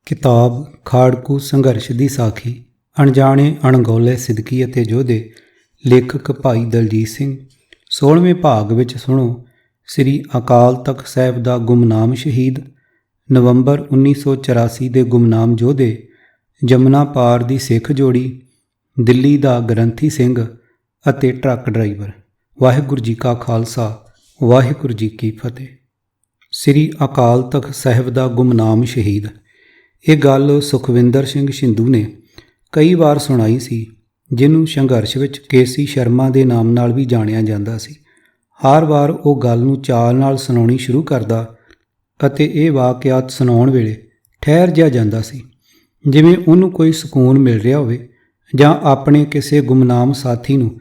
ਕਿਤਾਬ ਖਾੜਕੂ ਸੰਘਰਸ਼ ਦੀ ਸਾਖੀ ਅਣਜਾਣੇ ਅਣਗੌਲੇ ਸਿਦਕੀ ਅਤੇ ਯੋਧੇ। ਲੇਖਕ ਭਾਈ ਦਲਜੀਤ ਸਿੰਘ। 16ਵੇਂ ਭਾਗ ਵਿੱਚ ਸੁਣੋ ਸ੍ਰੀ ਅਕਾਲ ਤਖਤ ਸਾਹਿਬ ਦਾ ਗੁਮਨਾਮ ਸ਼ਹੀਦ। ਨਵੰਬਰ 1984 ਦੇ ਗੁਮਨਾਮ ਯੋਧੇ। ਜਮਨਾ ਪਾਰ ਦੀ ਸਿੱਖ ਜੋੜੀ। ਦਿੱਲੀ ਦਾ ਗ੍ਰੰਥੀ ਸਿੰਘ ਅਤੇ ਟਰੱਕ ਡਰਾਈਵਰ। ਵਾਹਿਗੁਰੂ ਜੀ ਕਾ ਖਾਲਸਾ ਵਾਹਿਗੁਰੂ ਜੀ ਕੀ ਫਤਿਹ। ਸ੍ਰੀ ਅਕਾਲ ਤਖਤ ਸਾਹਿਬ ਦਾ ਗੁਮਨਾਮ ਸ਼ਹੀਦ। ਇਹ ਗੱਲ ਸੁਖਵਿੰਦਰ ਸਿੰਘ ਸ਼ਿੰਦੂ ਨੇ ਕਈ ਵਾਰ ਸੁਣਾਈ ਸੀ, ਜਿਹਨੂੰ ਸੰਘਰਸ਼ ਵਿੱਚ ਕੇਸੀ ਸ਼ਰਮਾ ਦੇ ਨਾਮ ਨਾਲ ਵੀ ਜਾਣਿਆ ਜਾਂਦਾ ਸੀ। ਹਰ ਵਾਰ ਉਹ ਗੱਲ ਨੂੰ ਚਾਲ ਨਾਲ ਸੁਣਾਉਣੀ ਸ਼ੁਰੂ ਕਰਦਾ ਅਤੇ ਇਹ ਵਾਕਿਆਤ ਸੁਣਾਉਣ ਵੇਲੇ ਠਹਿਰ ਜਿਹਾ ਜਾਂਦਾ ਸੀ, ਜਿਵੇਂ ਉਹਨੂੰ ਕੋਈ ਸਕੂਨ ਮਿਲ ਰਿਹਾ ਹੋਵੇ ਜਾਂ ਆਪਣੇ ਕਿਸੇ ਗੁਮਨਾਮ ਸਾਥੀ ਨੂੰ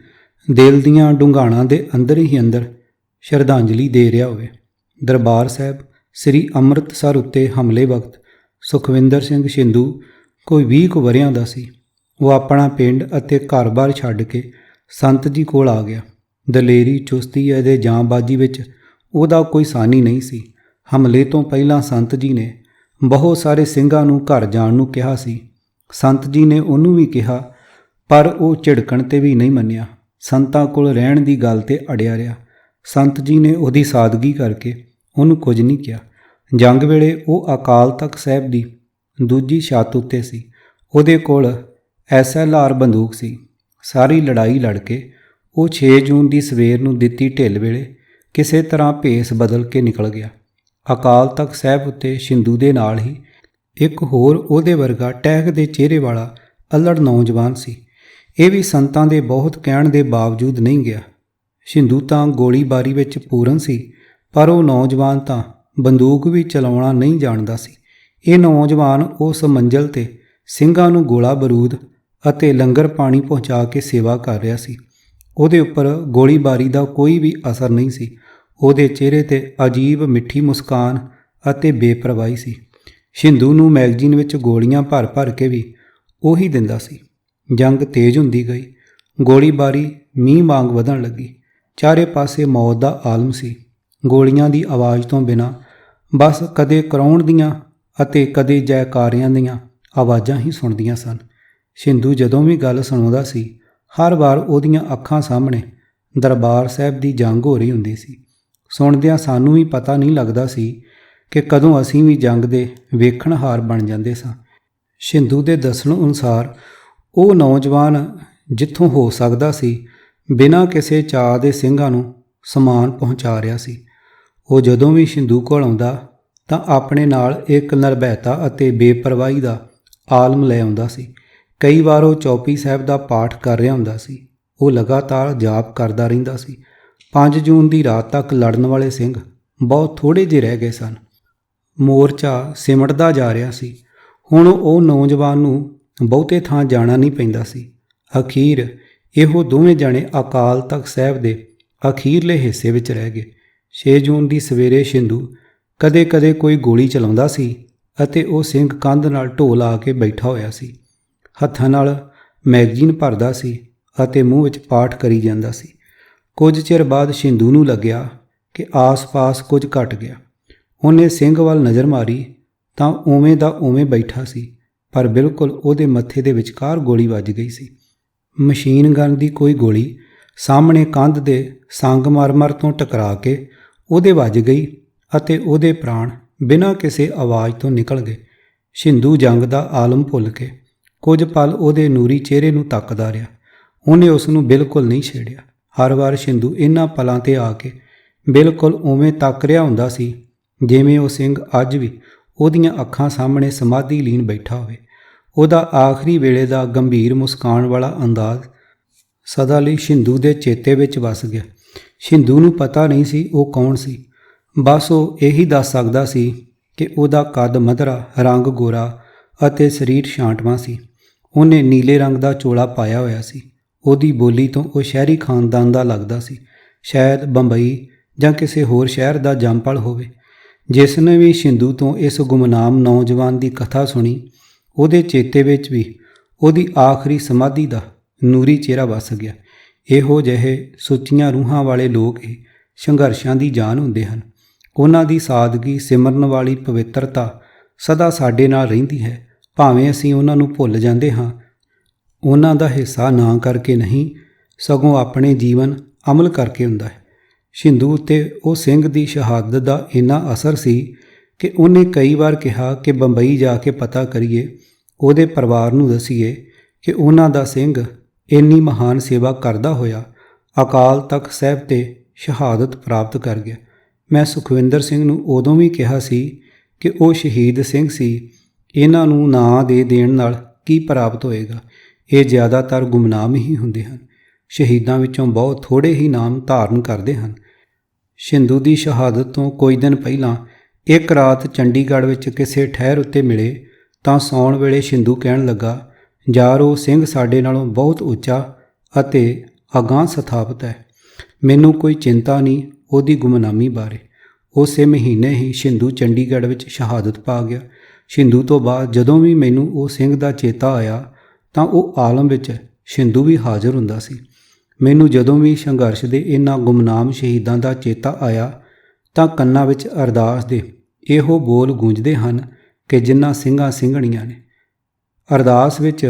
ਦਿਲ ਦੀਆਂ ਡੂੰਘਾਣਾਂ ਦੇ ਅੰਦਰ ਹੀ ਅੰਦਰ ਸ਼ਰਧਾਂਜਲੀ ਦੇ ਰਿਹਾ ਹੋਵੇ। ਦਰਬਾਰ ਸਾਹਿਬ ਸ੍ਰੀ ਅੰਮ੍ਰਿਤਸਰ ਉੱਤੇ ਹਮਲੇ ਵਕਤ ਸੁਖਵਿੰਦਰ ਸਿੰਘ ਸ਼ਿੰਦੂ ਕੋਈ 20 ਕੁ ਵਰ੍ਹਿਆਂ ਦਾ ਸੀ। ਉਹ ਆਪਣਾ ਪਿੰਡ ਅਤੇ ਘਰ-ਬਾਰ ਛੱਡ ਕੇ ਸੰਤ ਜੀ ਕੋਲ ਆ ਗਿਆ। ਦਲੇਰੀ, ਚੁਸਤੀ ਅਤੇ ਜਾਂਬਾਜ਼ੀ ਵਿੱਚ ਉਹਦਾ ਕੋਈ ਸਾਨੀ ਨਹੀਂ ਸੀ। ਹਮਲੇ ਤੋਂ ਪਹਿਲਾਂ ਸੰਤ ਜੀ ਨੇ ਬਹੁਤ ਸਾਰੇ ਸਿੰਘਾਂ ਨੂੰ ਘਰ ਜਾਣ ਨੂੰ ਕਿਹਾ ਸੀ। ਸੰਤ ਜੀ ਨੇ ਉਹਨੂੰ ਵੀ ਕਿਹਾ, ਪਰ ਉਹ ਝਿੜਕਣ 'ਤੇ ਵੀ ਨਹੀਂ ਮੰਨਿਆ। ਸੰਤਾਂ ਕੋਲ ਰਹਿਣ ਦੀ ਗੱਲ 'ਤੇ ਅੜਿਆ ਰਿਹਾ। ਸੰਤ ਜੀ ਨੇ ਉਹਦੀ ਸਾਦਗੀ ਕਰਕੇ ਉਹਨੂੰ ਕੁਝ ਨਹੀਂ ਕਿਹਾ। ਜੰਗ ਵੇਲੇ ਉਹ ਅਕਾਲ ਤਖਤ ਸਾਹਿਬ ਦੀ ਦੂਜੀ ਛੱਤ ਉੱਤੇ ਸੀ। ਉਹਦੇ ਕੋਲ SLR ਬੰਦੂਕ ਸੀ। ਸਾਰੀ ਲੜਾਈ ਲੜ ਕੇ ਉਹ 6 ਜੂਨ ਦੀ ਸਵੇਰ ਨੂੰ ਦਿੱਤੀ ਢਿੱਲ ਵੇਲੇ ਕਿਸੇ ਤਰ੍ਹਾਂ ਭੇਸ ਬਦਲ ਕੇ ਨਿਕਲ ਗਿਆ। ਅਕਾਲ ਤਖਤ ਸਾਹਿਬ ਉੱਤੇ ਸ਼ਿੰਦੂ ਦੇ ਨਾਲ ਹੀ ਇੱਕ ਹੋਰ ਉਹਦੇ ਵਰਗਾ ਟਹਿਕ ਦੇ ਚਿਹਰੇ ਵਾਲਾ ਅਲੜ ਨੌਜਵਾਨ ਸੀ। ਇਹ ਵੀ ਸੰਤਾਂ ਦੇ ਬਹੁਤ ਕਹਿਣ ਦੇ ਬਾਵਜੂਦ ਨਹੀਂ ਗਿਆ। ਸ਼ਿੰਦੂ ਤਾਂ ਗੋਲੀਬਾਰੀ ਵਿੱਚ ਪੂਰਨ ਸੀ, ਪਰ ਉਹ ਨੌਜਵਾਨ ਤਾਂ ਬੰਦੂਕ ਵੀ ਚਲਾਉਣਾ ਨਹੀਂ ਜਾਣਦਾ ਸੀ। ਇਹ ਨੌਜਵਾਨ ਉਸ ਮੰਜ਼ਲ 'ਤੇ ਸਿੰਘਾਂ ਨੂੰ ਗੋਲਾ ਬਰੂਦ ਅਤੇ ਲੰਗਰ ਪਾਣੀ ਪਹੁੰਚਾ ਕੇ ਸੇਵਾ ਕਰ ਰਿਹਾ ਸੀ। ਉਹਦੇ ਉੱਪਰ ਗੋਲੀਬਾਰੀ ਦਾ ਕੋਈ ਵੀ ਅਸਰ ਨਹੀਂ ਸੀ। ਉਹਦੇ ਚਿਹਰੇ 'ਤੇ ਅਜੀਬ ਮਿੱਠੀ ਮੁਸਕਾਨ ਅਤੇ ਬੇਪਰਵਾਹੀ ਸੀ। ਸ਼ਿੰਦੂ ਨੂੰ ਮੈਗਜ਼ੀਨ ਵਿੱਚ ਗੋਲੀਆਂ ਭਰ ਭਰ ਕੇ ਵੀ ਉਹੀ ਦਿੰਦਾ ਸੀ। ਜੰਗ ਤੇਜ਼ ਹੁੰਦੀ ਗਈ। ਗੋਲੀਬਾਰੀ ਮੀਂਹ ਵਾਂਗ ਵਧਣ ਲੱਗੀ। ਚਾਰੇ ਪਾਸੇ ਮੌਤ ਦਾ ਆਲਮ ਸੀ। ਗੋਲੀਆਂ ਦੀ ਆਵਾਜ਼ ਤੋਂ ਬਿਨਾਂ ਬਸ ਕਦੇ ਕਰਾਉਣ ਦੀਆਂ ਅਤੇ ਕਦੇ ਜੈਕਾਰਿਆਂ ਦੀਆਂ ਆਵਾਜ਼ਾਂ ਹੀ ਸੁਣਦੀਆਂ ਸਨ। ਸ਼ਿੰਦੂ ਜਦੋਂ ਵੀ ਗੱਲ ਸੁਣਾਉਂਦਾ ਸੀ, ਹਰ ਵਾਰ ਉਹਦੀਆਂ ਅੱਖਾਂ ਸਾਹਮਣੇ ਦਰਬਾਰ ਸਾਹਿਬ ਦੀ ਜੰਗ ਹੋ ਰਹੀ ਹੁੰਦੀ ਸੀ। ਸੁਣਦਿਆਂ ਸਾਨੂੰ ਵੀ ਪਤਾ ਨਹੀਂ ਲੱਗਦਾ ਸੀ ਕਿ ਕਦੋਂ ਅਸੀਂ ਵੀ ਜੰਗ ਦੇ ਵੇਖਣਹਾਰ ਬਣ ਜਾਂਦੇ ਸਾਂ। ਸ਼ਿੰਦੂ ਦੇ ਦੱਸਣ ਅਨੁਸਾਰ ਉਹ ਨੌਜਵਾਨ ਜਿੱਥੋਂ ਹੋ ਸਕਦਾ ਸੀ ਬਿਨਾਂ ਕਿਸੇ ਚਾਅ ਦੇ ਸਿੰਘਾਂ ਨੂੰ ਸਮਾਨ ਪਹੁੰਚਾ ਰਿਹਾ ਸੀ। ਉਹ ਜਦੋਂ ਵੀ ਸ਼ਿੰਦੂ ਕੋਲ ਆਉਂਦਾ ਤਾਂ ਆਪਣੇ ਨਾਲ ਇੱਕ ਨਿਰਭੈਤਾ ਅਤੇ ਬੇਪਰਵਾਹੀ ਦਾ ਆਲਮ ਲੈ ਆਉਂਦਾ ਸੀ। ਕਈ ਵਾਰ ਉਹ ਚੌਪਈ ਸਾਹਿਬ ਦਾ ਪਾਠ ਕਰ ਰਿਹਾ ਹੁੰਦਾ ਸੀ। ਉਹ ਲਗਾਤਾਰ ਜਾਪ ਕਰਦਾ ਰਹਿੰਦਾ ਸੀ। 5 ਜੂਨ ਦੀ ਰਾਤ ਤੱਕ ਲੜਨ ਵਾਲੇ ਸਿੰਘ ਬਹੁਤ ਥੋੜ੍ਹੇ ਜਿਹੇ ਰਹਿ ਗਏ ਸਨ। ਮੋਰਚਾ ਸਿਮਟਦਾ ਜਾ ਰਿਹਾ ਸੀ। ਹੁਣ ਉਹ ਨੌਜਵਾਨ ਨੂੰ ਬਹੁਤੇ ਥਾਂ ਜਾਣਾ ਨਹੀਂ ਪੈਂਦਾ ਸੀ। ਅਖੀਰ ਇਹੋ ਦੋਵੇਂ ਜਣੇ ਅਕਾਲ ਤਖਤ ਸਾਹਿਬ ਦੇ ਅਖੀਰਲੇ ਹਿੱਸੇ ਵਿੱਚ ਰਹਿ ਗਏ। 6 ਜੂਨ ਦੀ ਸਵੇਰੇ ਸ਼ਿੰਦੂ ਕਦੇ-ਕਦੇ ਕੋਈ ਗੋਲੀ ਚਲਾਉਂਦਾ ਸੀ ਅਤੇ ਉਹ ਸਿੰਘ ਕੰਧ ਨਾਲ ਢੋ ਲਾ ਕੇ ਬੈਠਾ ਹੋਇਆ ਸੀ। ਹੱਥਾਂ ਨਾਲ ਮੈਗਜ਼ੀਨ ਭਰਦਾ ਸੀ ਅਤੇ ਮੂੰਹ ਵਿੱਚ ਪਾਠ ਕਰੀ ਜਾਂਦਾ ਸੀ। ਕੁਝ ਚਿਰ ਬਾਅਦ ਸ਼ਿੰਦੂ ਨੂੰ ਲੱਗਿਆ ਕਿ ਆਸ-ਪਾਸ ਕੁਝ ਘਟ ਗਿਆ। ਉਹਨੇ ਸਿੰਘ ਵੱਲ ਨਜ਼ਰ ਮਾਰੀ ਤਾਂ ਉਵੇਂ ਦਾ ਉਵੇਂ ਬੈਠਾ ਸੀ, ਪਰ ਬਿਲਕੁਲ ਉਹਦੇ ਮੱਥੇ ਦੇ ਵਿਚਕਾਰ ਗੋਲੀ ਵੱਜ ਗਈ ਸੀ। ਮਸ਼ੀਨ ਗਨ ਦੀ ਕੋਈ ਗੋਲੀ ਸਾਹਮਣੇ ਕੰਧ ਦੇ ਸੰਗਮਰਮਰ ਤੋਂ ਟਕਰਾ ਕੇ ਉਹਦੇ ਵੱਜ ਗਈ ਅਤੇ ਉਹਦੇ ਪ੍ਰਾਣ ਬਿਨਾਂ ਕਿਸੇ ਆਵਾਜ਼ ਤੋਂ ਨਿਕਲ ਗਏ। ਸ਼ਿੰਦੂ ਜੰਗ ਦਾ ਆਲਮ ਭੁੱਲ ਕੇ ਕੁਝ ਪਲ ਉਹਦੇ ਨੂਰੀ ਚਿਹਰੇ ਨੂੰ ਤੱਕਦਾ ਰਿਹਾ। ਉਹਨੇ ਉਸ ਨੂੰ ਬਿਲਕੁਲ ਨਹੀਂ ਛੇੜਿਆ। ਹਰ ਵਾਰ ਸ਼ਿੰਦੂ ਇਹਨਾਂ ਪਲਾਂ 'ਤੇ ਆ ਕੇ ਬਿਲਕੁਲ ਉਵੇਂ ਤੱਕ ਰਿਹਾ ਹੁੰਦਾ ਸੀ ਜਿਵੇਂ ਉਹ ਸਿੰਘ ਅੱਜ ਵੀ ਉਹਦੀਆਂ ਅੱਖਾਂ ਸਾਹਮਣੇ ਸਮਾਧੀ ਲੀਨ ਬੈਠਾ ਹੋਵੇ। ਉਹਦਾ ਆਖਰੀ ਵੇਲੇ ਦਾ ਗੰਭੀਰ ਮੁਸਕਾਨ ਵਾਲਾ ਅੰਦਾਜ਼ ਸਦਾ ਲਈ ਸ਼ਿੰਦੂ ਦੇ ਚੇਤੇ ਵਿੱਚ ਵਸ ਗਿਆ। ਸ਼ਿੰਦੂ ਨੂੰ ਪਤਾ ਨਹੀਂ ਸੀ ਉਹ ਕੌਣ ਸੀ। ਬਸ ਉਹ ਇਹੀ ਦੱਸ ਸਕਦਾ ਸੀ ਕਿ ਉਹਦਾ ਕੱਦ ਮਧਰਾ, ਰੰਗ ਗੋਰਾ ਅਤੇ ਸਰੀਰ ਛਾਂਟਵਾਂ ਸੀ। ਉਹਨੇ ਨੀਲੇ ਰੰਗ ਦਾ ਚੋਲਾ ਪਾਇਆ ਹੋਇਆ ਸੀ। ਉਹਦੀ ਬੋਲੀ ਤੋਂ ਉਹ ਸ਼ਹਿਰੀ ਖਾਨਦਾਨ ਦਾ ਲੱਗਦਾ ਸੀ, ਸ਼ਾਇਦ ਬੰਬਈ ਜਾਂ ਕਿਸੇ ਹੋਰ ਸ਼ਹਿਰ ਦਾ ਜੰਮਪਲ ਹੋਵੇ। ਜਿਸ ਨੇ ਵੀ ਸ਼ਿੰਦੂ ਤੋਂ ਇਸ ਗੁਮਨਾਮ ਨੌਜਵਾਨ ਦੀ ਕਥਾ ਸੁਣੀ, ਉਹਦੇ ਚੇਤੇ ਵਿੱਚ ਵੀ ਉਹਦੀ ਆਖਰੀ ਸਮਾਧੀ ਦਾ ਨੂਰੀ ਚਿਹਰਾ ਵਸ ਗਿਆ। ਇਹੋ ਜਿਹੇ ਸੁੱਚੀਆਂ ਰੂਹਾਂ ਵਾਲੇ ਲੋਕ ਹੀ ਸੰਘਰਸ਼ਾਂ ਦੀ ਜਾਨ ਹੁੰਦੇ ਹਨ। ਉਹਨਾਂ ਦੀ ਸਾਦਗੀ, ਸਿਮਰਨ ਵਾਲੀ ਪਵਿੱਤਰਤਾ ਸਦਾ ਸਾਡੇ ਨਾਲ ਰਹਿੰਦੀ ਹੈ। ਭਾਵੇਂ ਅਸੀਂ ਉਹਨਾਂ ਨੂੰ ਭੁੱਲ ਜਾਂਦੇ ਹਾਂ, ਉਹਨਾਂ ਦਾ ਹਿੱਸਾ ਨਾ ਕਰਕੇ ਨਹੀਂ, ਸਗੋਂ ਆਪਣੇ ਜੀਵਨ ਅਮਲ ਕਰਕੇ ਹੁੰਦਾ ਹੈ। ਸ਼ਿੰਦੂ ਉੱਤੇ ਉਹ ਸਿੰਘ ਦੀ ਸ਼ਹਾਦਤ ਦਾ ਇੰਨਾ ਅਸਰ ਸੀ ਕਿ ਉਹਨੇ ਕਈ ਵਾਰ ਕਿਹਾ ਕਿ ਬੰਬਈ ਜਾ ਕੇ ਪਤਾ ਕਰੀਏ, ਉਹਦੇ ਪਰਿਵਾਰ ਨੂੰ ਦੱਸੀਏ ਕਿ ਉਹਨਾਂ ਦਾ ਸਿੰਘ ਇੰਨੀ ਮਹਾਨ ਸੇਵਾ ਕਰਦਾ ਹੋਇਆ ਅਕਾਲ ਤਖਤ ਸਾਹਿਬ 'ਤੇ ਸ਼ਹਾਦਤ ਪ੍ਰਾਪਤ ਕਰ ਗਿਆ। ਮੈਂ ਸੁਖਵਿੰਦਰ ਸਿੰਘ ਨੂੰ ਉਦੋਂ ਵੀ ਕਿਹਾ ਸੀ ਕਿ ਉਹ ਸ਼ਹੀਦ ਸਿੰਘ ਸੀ, ਇਹਨਾਂ ਨੂੰ ਨਾਂ ਦੇ ਦੇਣ ਨਾਲ ਕੀ ਪ੍ਰਾਪਤ ਹੋਏਗਾ। ਇਹ ਜ਼ਿਆਦਾਤਰ ਗੁਮਨਾਮ ਹੀ ਹੁੰਦੇ ਹਨ। ਸ਼ਹੀਦਾਂ ਵਿੱਚੋਂ ਬਹੁਤ ਥੋੜ੍ਹੇ ਹੀ ਨਾਮ ਧਾਰਨ ਕਰਦੇ ਹਨ। ਸ਼ਿੰਦੂ ਦੀ ਸ਼ਹਾਦਤ ਤੋਂ ਕੁਝ ਦਿਨ ਪਹਿਲਾਂ ਇੱਕ ਰਾਤ ਚੰਡੀਗੜ੍ਹ ਵਿੱਚ ਕਿਸੇ ਠਹਿਰ ਉੱਤੇ ਮਿਲੇ ਤਾਂ ਸੌਣ ਵੇਲੇ ਸ਼ਿੰਦੂ ਕਹਿਣ ਲੱਗਾ, ਯਾਰ ਉਹ ਸਿੰਘ ਸਾਡੇ ਨਾਲੋਂ ਬਹੁਤ ਉੱਚਾ ਅਤੇ ਅਗਾਂਹ ਸਥਾਪਿਤ ਹੈ। ਮੈਨੂੰ ਕੋਈ ਚਿੰਤਾ ਨਹੀਂ ਉਹਦੀ ਗੁਮਨਾਮੀ ਬਾਰੇ। ਉਸੇ ਮਹੀਨੇ ਹੀ ਸ਼ਿੰਦੂ ਚੰਡੀਗੜ੍ਹ ਵਿੱਚ ਸ਼ਹਾਦਤ ਪਾ ਗਿਆ। ਸ਼ਿੰਦੂ ਤੋਂ ਬਾਅਦ ਜਦੋਂ ਵੀ ਮੈਨੂੰ ਉਹ ਸਿੰਘ ਦਾ ਚੇਤਾ ਆਇਆ ਤਾਂ ਉਹ ਆਲਮ ਵਿੱਚ ਸ਼ਿੰਦੂ ਵੀ ਹਾਜ਼ਰ ਹੁੰਦਾ ਸੀ। ਮੈਨੂੰ ਜਦੋਂ ਵੀ ਸੰਘਰਸ਼ ਦੇ ਇਹਨਾਂ ਗੁਮਨਾਮ ਸ਼ਹੀਦਾਂ ਦਾ ਚੇਤਾ ਆਇਆ ਤਾਂ ਕੰਨਾਂ ਵਿੱਚ ਅਰਦਾਸ ਦੇ ਇਹੋ ਬੋਲ ਗੂੰਜਦੇ ਹਨ ਕਿ ਜਿਨ੍ਹਾਂ ਸਿੰਘਾਂ ਸਿੰਘਣੀਆਂ ਨੇ। ਅਰਦਾਸ ਵਿੱਚ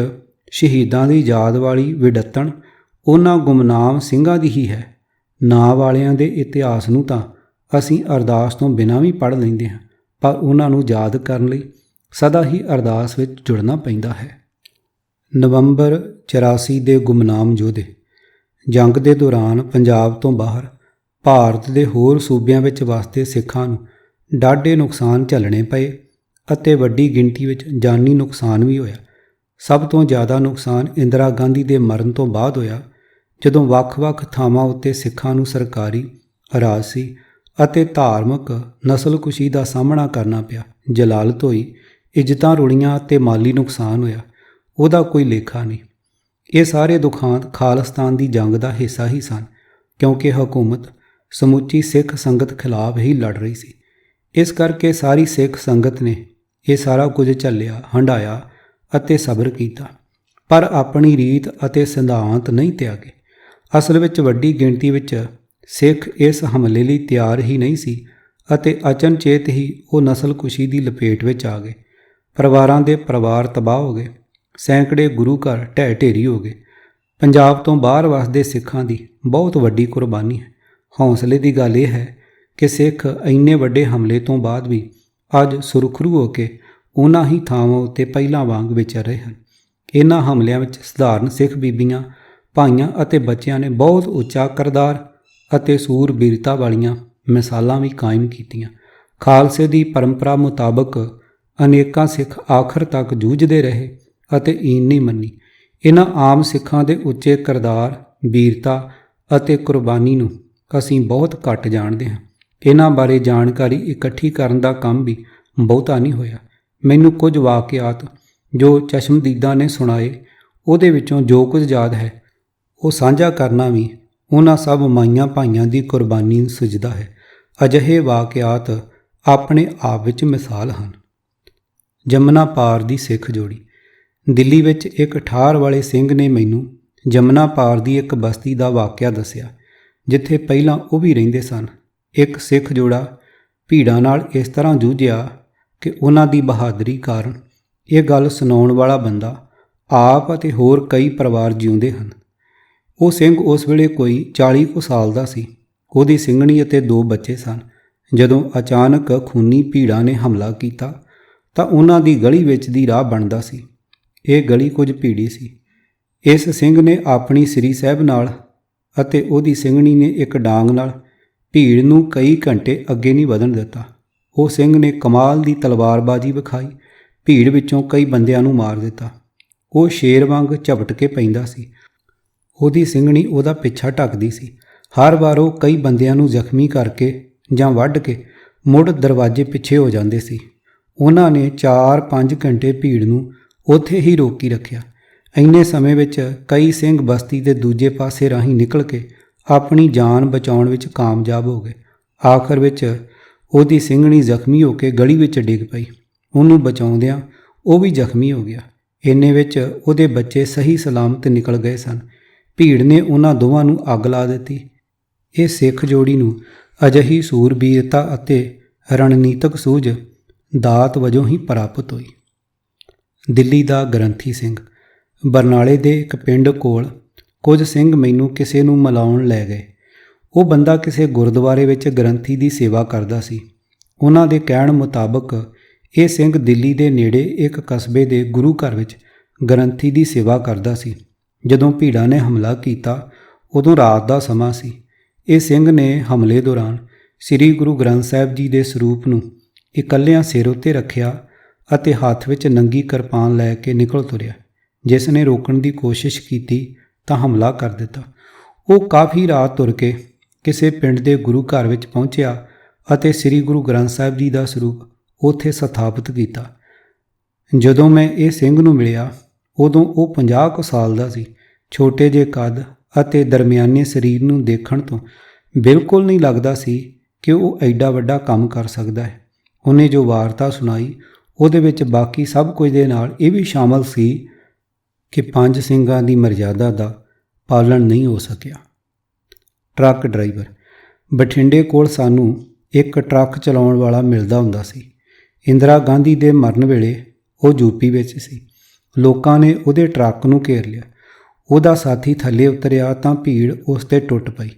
ਸ਼ਹੀਦਾਂ ਦੀ ਯਾਦ ਵਾਲੀ ਵਿਡੱਤਣ ਉਹਨਾਂ ਗੁਮਨਾਮ ਸਿੰਘਾਂ ਦੀ ਹੀ ਹੈ। ਨਾਂ ਵਾਲਿਆਂ ਦੇ ਇਤਿਹਾਸ ਨੂੰ ਤਾਂ ਅਸੀਂ ਅਰਦਾਸ ਤੋਂ ਬਿਨਾਂ ਵੀ ਪੜ੍ਹ ਲੈਂਦੇ ਹਾਂ, ਪਰ ਉਹਨਾਂ ਨੂੰ ਯਾਦ ਕਰਨ ਲਈ ਸਦਾ ਹੀ ਅਰਦਾਸ ਵਿੱਚ ਜੁੜਨਾ ਪੈਂਦਾ ਹੈ। ਨਵੰਬਰ 84 ਦੇ ਗੁਮਨਾਮ ਯੋਧੇ। ਜੰਗ ਦੇ ਦੌਰਾਨ ਪੰਜਾਬ ਤੋਂ ਬਾਹਰ ਭਾਰਤ ਦੇ ਹੋਰ ਸੂਬਿਆਂ ਵਿੱਚ ਵਸਦੇ ਸਿੱਖਾਂ ਨੂੰ ਡਾਢੇ ਨੁਕਸਾਨ ਝੱਲਣੇ ਪਏ ਅਤੇ ਵੱਡੀ ਗਿਣਤੀ ਵਿੱਚ ਜਾਨੀ ਨੁਕਸਾਨ ਵੀ ਹੋਇਆ। ਸਭ ਤੋਂ ਜ਼ਿਆਦਾ ਨੁਕਸਾਨ ਇੰਦਰਾ ਗਾਂਧੀ ਦੇ ਮਰਨ ਤੋਂ ਬਾਅਦ ਹੋਇਆ, ਜਦੋਂ ਵੱਖ-ਵੱਖ ਥਾਵਾਂ ਉੱਤੇ ਸਿੱਖਾਂ ਨੂੰ ਸਰਕਾਰੀ, ਰਾਜਸੀ ਅਤੇ ਧਾਰਮਿਕ ਨਸਲਕੁਸ਼ੀ ਦਾ ਸਾਹਮਣਾ ਕਰਨਾ ਪਿਆ। ਜਲਾਲਤ ਹੋਈ, ਇੱਜ਼ਤਾਂ ਰੁਲੀਆਂ ਅਤੇ ਮਾਲੀ ਨੁਕਸਾਨ ਹੋਇਆ। ਉਹਦਾ ਕੋਈ ਲੇਖਾ ਨਹੀਂ। ਇਹ ਸਾਰੇ ਦੁਖਾਂਤ ਖਾਲਿਸਤਾਨ ਦੀ ਜੰਗ ਦਾ ਹਿੱਸਾ ਹੀ ਸਨ, ਕਿਉਂਕਿ ਹਕੂਮਤ ਸਮੁੱਚੀ ਸਿੱਖ ਸੰਗਤ ਖਿਲਾਫ ਹੀ ਲੜ ਰਹੀ ਸੀ। ਇਸ ਕਰਕੇ ਸਾਰੀ ਸਿੱਖ ਸੰਗਤ ਨੇ ਇਹ ਸਾਰਾ ਕੁਝ ਝੱਲਿਆ, ਹੰਢਾਇਆ ਅਤੇ ਸਬਰ ਕੀਤਾ, ਪਰ ਆਪਣੀ ਰੀਤ ਅਤੇ ਸਿਧਾਂਤ ਨਹੀਂ ਤਿਆਗੇ। ਅਸਲ ਵਿੱਚ ਵੱਡੀ ਗਿਣਤੀ ਵਿੱਚ ਸਿੱਖ ਇਸ ਹਮਲੇ ਲਈ ਤਿਆਰ ਹੀ ਨਹੀਂ ਸੀ ਅਤੇ ਅਚਨਚੇਤ ਹੀ ਉਹ ਨਸਲਕੁਸ਼ੀ ਦੀ ਲਪੇਟ ਵਿੱਚ ਆ ਗਏ। ਪਰਿਵਾਰਾਂ ਦੇ ਪਰਿਵਾਰ ਤਬਾਹ ਹੋ ਗਏ, ਸੈਂਕੜੇ ਗੁਰੂ ਘਰ ਢਹਿ ਢੇਰੀ ਹੋ ਗਏ। ਪੰਜਾਬ ਤੋਂ ਬਾਹਰ ਵਸਦੇ ਸਿੱਖਾਂ ਦੀ ਬਹੁਤ ਵੱਡੀ ਕੁਰਬਾਨੀ ਹੈ। ਹੌਸਲੇ ਦੀ ਗੱਲ ਇਹ ਹੈ ਕਿ ਸਿੱਖ ਇੰਨੇ ਵੱਡੇ ਹਮਲੇ ਤੋਂ ਬਾਅਦ ਵੀ ਅੱਜ ਸੁਰਖਰੂ ਹੋ ਕੇ ਉਹਨਾਂ ਹੀ ਥਾਵਾਂ ਉੱਤੇ ਪਹਿਲਾਂ ਵਾਂਗ ਵਿਚਰ ਰਹੇ ਹਨ। ਇਹਨਾਂ ਹਮਲਿਆਂ ਵਿੱਚ ਸਧਾਰਨ ਸਿੱਖ ਬੀਬੀਆਂ, ਭਾਈਆਂ ਅਤੇ ਬੱਚਿਆਂ ਨੇ ਬਹੁਤ ਉੱਚਾ ਕਿਰਦਾਰ ਅਤੇ ਸੂਰਬੀਰਤਾ ਵਾਲੀਆਂ ਮਿਸਾਲਾਂ ਵੀ ਕਾਇਮ ਕੀਤੀਆਂ। ਖਾਲਸੇ ਦੀ ਪਰੰਪਰਾ ਮੁਤਾਬਕ ਅਨੇਕਾਂ ਸਿੱਖ ਆਖਰ ਤੱਕ ਜੂਝਦੇ ਰਹੇ ਅਤੇ ਈਨ ਨਹੀਂ ਮੰਨੀ। ਇਹਨਾਂ ਆਮ ਸਿੱਖਾਂ ਦੇ ਉੱਚੇ ਕਿਰਦਾਰ, ਬੀਰਤਾ ਅਤੇ ਕੁਰਬਾਨੀ ਨੂੰ ਅਸੀਂ ਬਹੁਤ ਘੱਟ ਜਾਣਦੇ ਹਾਂ। ਇਹਨਾਂ ਬਾਰੇ ਜਾਣਕਾਰੀ ਇਕੱਠੀ ਕਰਨ ਦਾ ਕੰਮ ਵੀ ਬਹੁਤਾ ਨਹੀਂ ਹੋਇਆ। ਮੈਨੂੰ ਕੁਝ ਵਾਕਿਆਤ ਜੋ ਚਸ਼ਮਦੀਦਾਂ ਨੇ ਸੁਣਾਏ, ਉਹਦੇ ਵਿੱਚੋਂ ਜੋ ਕੁਝ ਯਾਦ ਹੈ ਉਹ ਸਾਂਝਾ ਕਰਨਾ ਵੀ ਉਹਨਾਂ ਸਭ ਮਾਈਆਂ ਭਾਈਆਂ ਦੀ ਕੁਰਬਾਨੀ ਨੂੰ ਸਜਦਾ ਹੈ। ਅਜਿਹੇ ਵਾਕਿਆਤ ਆਪਣੇ ਆਪ ਵਿੱਚ ਮਿਸਾਲ ਹਨ। ਜਮਨਾ ਪਾਰ ਦੀ ਸਿੱਖ ਜੋੜੀ। ਦਿੱਲੀ ਵਿੱਚ ਇੱਕ ਠਾਰ ਵਾਲੇ ਸਿੰਘ ਨੇ ਮੈਨੂੰ ਜਮਨਾ ਪਾਰ ਦੀ ਇੱਕ ਬਸਤੀ ਦਾ ਵਾਕਿਆ ਦੱਸਿਆ, ਜਿੱਥੇ ਪਹਿਲਾਂ ਉਹ ਵੀ ਰਹਿੰਦੇ ਸਨ। ਇੱਕ ਸਿੱਖ ਜੋੜਾ ਭੀੜਾਂ ਨਾਲ ਇਸ ਤਰ੍ਹਾਂ ਜੂਝਿਆ ਕਿ ਉਹਨਾਂ ਦੀ ਬਹਾਦਰੀ ਕਾਰਨ ਇਹ ਗੱਲ ਸੁਣਾਉਣ ਵਾਲਾ ਬੰਦਾ ਆਪ ਅਤੇ ਹੋਰ ਕਈ ਪਰਿਵਾਰ ਜਿਉਂਦੇ ਹਨ। ਉਹ ਸਿੰਘ ਉਸ ਵੇਲੇ ਕੋਈ 40 ਕੁ ਸਾਲ ਦਾ ਸੀ। ਉਹਦੀ ਸਿੰਘਣੀ ਅਤੇ 2 ਬੱਚੇ ਸਨ। ਜਦੋਂ ਅਚਾਨਕ ਖੂਨੀ ਭੀੜਾਂ ਨੇ ਹਮਲਾ ਕੀਤਾ ਤਾਂ ਉਹਨਾਂ ਦੀ ਗਲੀ ਵਿੱਚ ਦੀ ਰਾਹ ਬਣਦਾ ਸੀ। ਇਹ ਗਲੀ ਕੁਝ ਭੀੜੀ ਸੀ। ਇਸ ਸਿੰਘ ਨੇ ਆਪਣੀ ਸ੍ਰੀ ਸਾਹਿਬ ਨਾਲ ਅਤੇ ਉਹਦੀ ਸਿੰਘਣੀ ਨੇ ਇੱਕ ਡਾਂਗ ਨਾਲ ਭੀੜ ਨੂੰ ਕਈ ਘੰਟੇ ਅੱਗੇ ਨਹੀਂ ਵਧਣ ਦਿੱਤਾ। ਉਹ ਸਿੰਘ ਨੇ ਕਮਾਲ ਦੀ ਤਲਵਾਰਬਾਜ਼ੀ ਵਿਖਾਈ, ਭੀੜ ਵਿੱਚੋਂ ਕਈ ਬੰਦਿਆਂ ਨੂੰ ਮਾਰ ਦਿੱਤਾ। ਉਹ ਸ਼ੇਰ ਵਾਂਗ ਝਪਟ ਕੇ ਪੈਂਦਾ ਸੀ। ਉਹਦੀ ਸਿੰਘਣੀ ਉਹਦਾ ਪਿੱਛਾ ਢੱਕਦੀ ਸੀ। ਹਰ ਵਾਰ ਉਹ ਕਈ ਬੰਦਿਆਂ ਨੂੰ ਜ਼ਖਮੀ ਕਰਕੇ ਜਾਂ ਵੱਢ ਕੇ ਮੁੜ ਦਰਵਾਜ਼ੇ ਪਿੱਛੇ ਹੋ ਜਾਂਦੇ ਸੀ। ਉਹਨਾਂ ਨੇ 4-5 ਘੰਟੇ ਭੀੜ ਨੂੰ ਉੱਥੇ ਹੀ ਰੋਕੀ ਰੱਖਿਆ। ਇੰਨੇ ਸਮੇਂ ਵਿੱਚ ਕਈ ਸਿੰਘ ਬਸਤੀ ਦੇ ਦੂਜੇ ਪਾਸੇ ਰਾਹੀਂ ਨਿਕਲ ਕੇ ਆਪਣੀ ਜਾਨ ਬਚਾਉਣ ਵਿੱਚ ਕਾਮਯਾਬ ਹੋ ਗਏ। ਆਖਰ ਵਿੱਚ ਉਹਦੀ ਸਿੰਘਣੀ ਜ਼ਖਮੀ ਹੋ ਕੇ ਗਲੀ ਵਿੱਚ ਡਿੱਗ ਪਈ। ਉਹਨੂੰ ਬਚਾਉਂਦਿਆਂ ਉਹ ਵੀ ਜ਼ਖਮੀ ਹੋ ਗਿਆ। ਇੰਨੇ ਵਿੱਚ ਉਹਦੇ ਬੱਚੇ ਸਹੀ ਸਲਾਮਤ ਨਿਕਲ ਗਏ ਸਨ। ਭੀੜ ਨੇ ਉਹਨਾਂ ਦੋਵਾਂ ਨੂੰ ਅੱਗ ਲਾ ਦਿੱਤੀ। ਇਹ ਸਿੱਖ ਜੋੜੀ ਨੂੰ ਅਜਿਹੀ ਸੂਰਬੀਰਤਾ ਅਤੇ ਰਣਨੀਤਕ ਸੂਝ ਦਾਤ ਵਜੋਂ ਹੀ ਪ੍ਰਾਪਤ ਹੋਈ। ਦਿੱਲੀ ਦਾ ਗ੍ਰੰਥੀ ਸਿੰਘ। ਬਰਨਾਲੇ ਦੇ ਇੱਕ ਪਿੰਡ ਕੋਲ ਕੁਝ ਸਿੰਘ ਮੈਨੂੰ ਕਿਸੇ ਨੂੰ ਮਿਲਾਉਣ ਲੈ ਗਏ। ਉਹ ਬੰਦਾ ਕਿਸੇ ਗੁਰਦੁਆਰੇ ਵਿੱਚ ਗ੍ਰੰਥੀ ਦੀ ਸੇਵਾ ਕਰਦਾ ਸੀ। ਉਹਨਾਂ ਦੇ ਕਹਿਣ ਮੁਤਾਬਕ ਇਹ ਸਿੰਘ ਦਿੱਲੀ ਦੇ ਨੇੜੇ ਇੱਕ ਕਸਬੇ ਦੇ ਗੁਰੂ ਘਰ ਵਿੱਚ ਗ੍ਰੰਥੀ ਦੀ ਸੇਵਾ ਕਰਦਾ ਸੀ। ਜਦੋਂ ਭੀੜਾਂ ਨੇ ਹਮਲਾ ਕੀਤਾ ਉਦੋਂ ਰਾਤ ਦਾ ਸਮਾਂ ਸੀ। ਇਹ ਸਿੰਘ ਨੇ ਹਮਲੇ ਦੌਰਾਨ ਸ੍ਰੀ ਗੁਰੂ ਗ੍ਰੰਥ ਸਾਹਿਬ ਜੀ ਦੇ ਸਰੂਪ ਨੂੰ ਇਕੱਲਿਆਂ ਸਿਰ ਉੱਤੇ ਰੱਖਿਆ ਅਤੇ ਹੱਥ ਵਿੱਚ ਨੰਗੀ ਕਿਰਪਾਨ ਲੈ ਕੇ ਨਿਕਲ ਤੁਰਿਆ। ਜਿਸ ਨੇ ਰੋਕਣ ਦੀ ਕੋਸ਼ਿਸ਼ ਕੀਤੀ ਤਾਂ ਹਮਲਾ ਕਰ ਦਿੱਤਾ। ਉਹ ਕਾਫੀ ਰਾਤ ਤੁਰ ਕੇ ਕਿਸੇ ਪਿੰਡ ਦੇ ਗੁਰੂ ਘਰ ਵਿੱਚ ਪਹੁੰਚਿਆ ਅਤੇ ਸ੍ਰੀ ਗੁਰੂ ਗ੍ਰੰਥ ਸਾਹਿਬ ਜੀ ਦਾ ਸਰੂਪ ਉੱਥੇ ਸਥਾਪਿਤ ਕੀਤਾ। ਜਦੋਂ ਮੈਂ ਇਹ ਸਿੰਘ ਨੂੰ ਮਿਲਿਆ ਉਦੋਂ ਉਹ 50 ਕੁ ਸਾਲ ਦਾ ਸੀ। ਛੋਟੇ ਜਿਹੇ ਕੱਦ ਅਤੇ ਦਰਮਿਆਨੇ ਸਰੀਰ ਨੂੰ ਦੇਖਣ ਤੋਂ ਬਿਲਕੁਲ ਨਹੀਂ ਲੱਗਦਾ ਸੀ ਕਿ ਉਹ ਐਡਾ ਵੱਡਾ ਕੰਮ ਕਰ ਸਕਦਾ ਹੈ। ਉਹਨੇ ਜੋ ਵਾਰਤਾ ਸੁਣਾਈ ਉਹਦੇ ਵਿੱਚ ਬਾਕੀ ਸਭ ਕੁਝ ਦੇ ਨਾਲ ਇਹ ਵੀ ਸ਼ਾਮਲ ਸੀ ਕਿ 5 ਸਿੰਘਾਂ ਦੀ ਮਰਜ਼ਾਦਾ ਦਾ ਪਾਲਣ ਨਹੀਂ ਹੋ ਸਕਿਆ। Truck driver. ਬਠਿੰਡੇ ਕੋਲ ਸਾਨੂੰ ਇੱਕ ਟਰੱਕ ਚਲਾਉਣ ਵਾਲਾ ਮਿਲਦਾ ਹੁੰਦਾ ਸੀ। ਇੰਦਰਾ ਗਾਂਧੀ ਦੇ ਮਰਨ ਵੇਲੇ ਉਹ ਯੂਪੀ ਵਿੱਚ ਸੀ। ਲੋਕਾਂ ਨੇ ਉਹਦੇ ਟਰੱਕ ਨੂੰ ਘੇਰ ਲਿਆ। ਉਹਦਾ ਸਾਥੀ ਥੱਲੇ ਉਤਰਿਆ ਤਾਂ ਭੀੜ ਉਸ 'ਤੇ ਟੁੱਟ ਪਈ।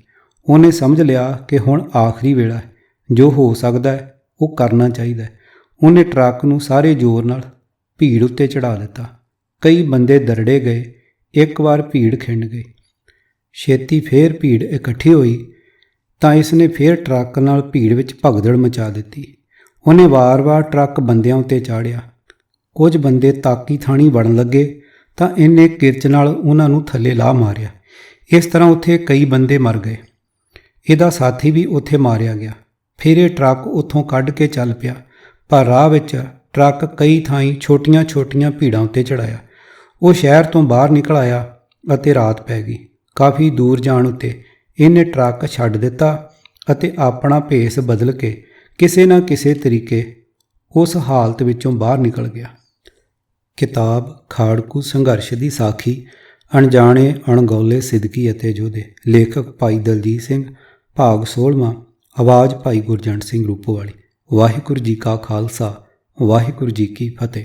ਉਹਨੇ ਸਮਝ ਲਿਆ ਕਿ ਹੁਣ ਆਖਰੀ ਵੇਲਾ ਹੈ, ਜੋ ਹੋ ਸਕਦਾ ਹੈ ਉਹ ਕਰਨਾ ਚਾਹੀਦਾ ਹੈ। ਉਹਨੇ ਟਰੱਕ ਨੂੰ ਸਾਰੇ ਜ਼ੋਰ ਨਾਲ ਭੀੜ ਉੱਤੇ ਚੜ੍ਹਾ ਦਿੱਤਾ। ਕਈ ਬੰਦੇ ਦਰੜੇ ਗਏ। ਇੱਕ ਵਾਰ ਭੀੜ ਖਿੰਡ ਗਈ। ਛੇਤੀ ਫੇਰ ਭੀੜ ਇਕੱਠੀ ਹੋਈ ਤਾਂ ਇਸ ਨੇ ਫੇਰ ਟਰੱਕ ਨਾਲ ਭੀੜ ਵਿੱਚ ਭਗਦੜ ਮਚਾ ਦਿੱਤੀ। ਉਹਨੇ ਵਾਰ-ਵਾਰ ਟਰੱਕ ਬੰਦਿਆਂ ਉੱਤੇ ਚਾੜ੍ਹਿਆ। ਕੁਝ ਬੰਦੇ ਤਾਕੀ ਥਾਣੀ ਵੜਨ ਲੱਗੇ ਤਾਂ ਇਹਨੇ ਕਿਰਚ ਨਾਲ ਉਹਨਾਂ ਨੂੰ ਥੱਲੇ ਲਾਹ ਮਾਰਿਆ। ਇਸ ਤਰ੍ਹਾਂ ਉੱਥੇ ਕਈ ਬੰਦੇ ਮਰ ਗਏ। ਇਹਦਾ ਸਾਥੀ ਵੀ ਉੱਥੇ ਮਾਰਿਆ ਗਿਆ। ਫਿਰ ਇਹ ਟਰੱਕ ਉੱਥੋਂ ਕੱਢ ਕੇ ਚੱਲ ਪਿਆ, ਪਰ ਰਾਹ ਵਿੱਚ ਟਰੱਕ ਕਈ ਥਾਈਂ ਛੋਟੀਆਂ-ਛੋਟੀਆਂ ਭੀੜਾਂ ਉੱਤੇ ਚੜਾਇਆ। ਉਹ ਸ਼ਹਿਰ ਤੋਂ ਬਾਹਰ ਨਿਕਲ ਆਇਆ ਅਤੇ ਰਾਤ ਪੈ ਗਈ। ਕਾਫੀ ਦੂਰ ਜਾਣ ਉੱਤੇ ਇਹਨੇ ਟਰੱਕ ਛੱਡ ਦਿੱਤਾ ਅਤੇ ਆਪਣਾ ਭੇਸ ਬਦਲ ਕੇ ਕਿਸੇ ਨਾ ਕਿਸੇ ਤਰੀਕੇ ਉਸ ਹਾਲਤ ਵਿੱਚੋਂ ਬਾਹਰ ਨਿਕਲ ਗਿਆ। ਕਿਤਾਬ ਖਾੜਕੂ ਸੰਘਰਸ਼ ਦੀ ਸਾਖੀ, ਅਣਜਾਣੇ ਅਣਗੌਲੇ ਸਿਦਕੀ ਅਤੇ ਯੋਧੇ। ਲੇਖਕ ਭਾਈ ਦਲਜੀਤ ਸਿੰਘ। ਭਾਗ 16ਵਾਂ। ਆਵਾਜ਼ ਭਾਈ ਗੁਰਜੰਟ ਸਿੰਘ ਰੂਪੋਵਾਲੀ। ਵਾਹਿਗੁਰੂ ਜੀ ਕਾ ਖਾਲਸਾ, ਵਾਹਿਗੁਰੂ ਜੀ ਕੀ ਫਤਿਹ।